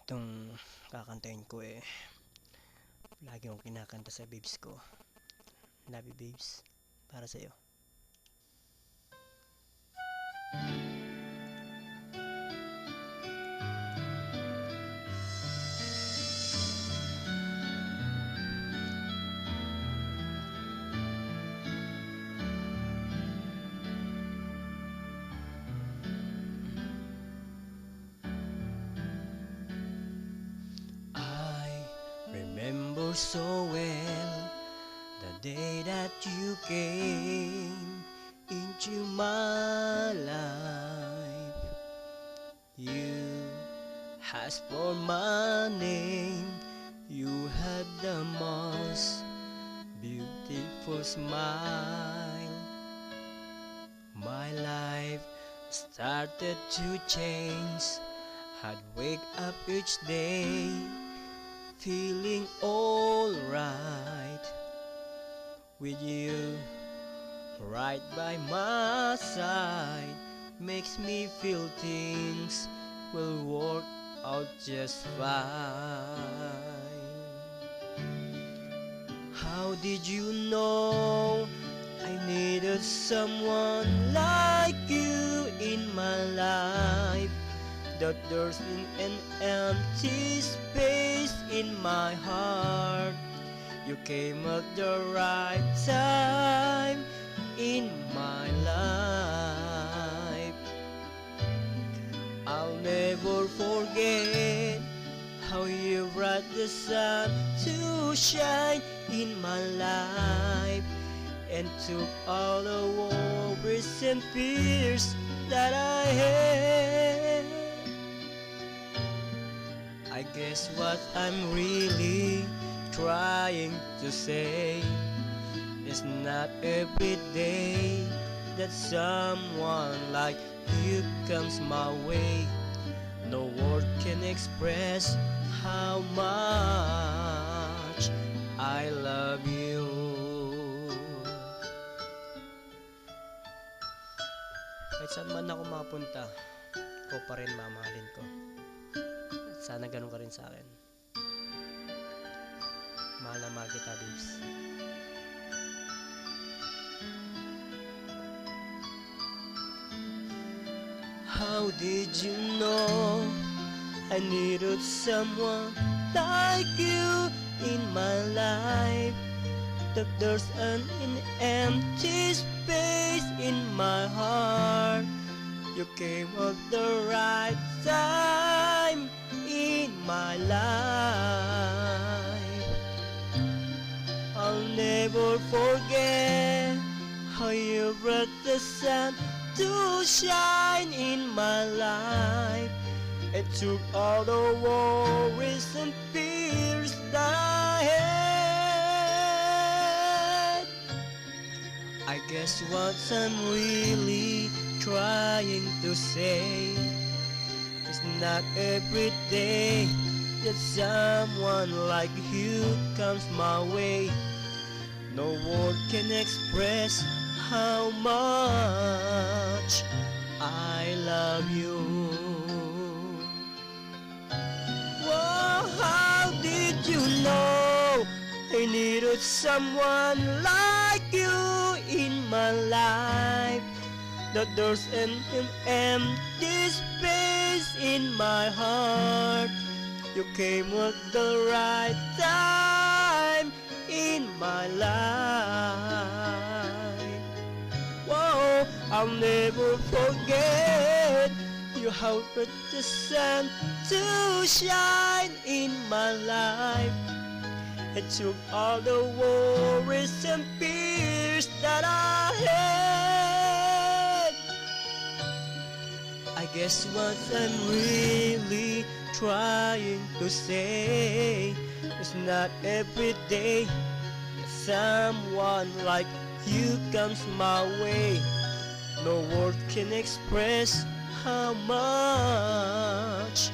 Itong kakantahin ko lagi kong kinakanta sa babes ko. Love you, babes. Para sa'yo. Remember so well the day that you came into my life. You asked for my name. You had the most beautiful smile. My life started to change. I'd wake up each day feeling alright with you right by my side. Makes me feel things will work out just fine. How did you know I needed someone like you in my life? That there's an empty space in my heart. You came at the right time in my life. I'll never forget how you brought the sun to shine in my life and took all the worries and fears that I had. I guess what I'm really trying to say is not every day that someone like you comes my way. No word can express how much I love you. Kahit saan man ako mapunta, ko pa rin mamahalin ko. Sana ganun ka rin sa akin. Mahal na mahal kita, babes. How did you know I needed someone like you in my life? That there's an empty space in my heart. You came at the right time in my life. I'll never forget how you brought the sun to shine in my life. It took all the worries and fears that I had. I guess what I'm really trying to say it's not every day that someone like you comes my way. No word can express how much I love you. Whoa, how did you know I needed someone like you in my life? That there's an empty space in my heart. You came at the right time in my life. Whoa, I'll never forget you helped the sun to shine in my life. It took all the worries and fears that I had. I guess what I'm really trying to say is not every day that someone like you comes my way. No word can express how much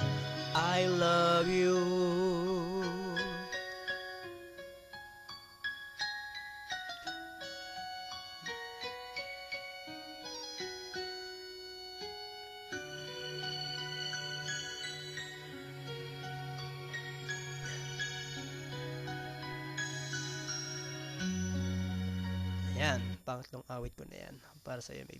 I love you. Ayan, pangatlong awit ko na yan. Para sa'yo, may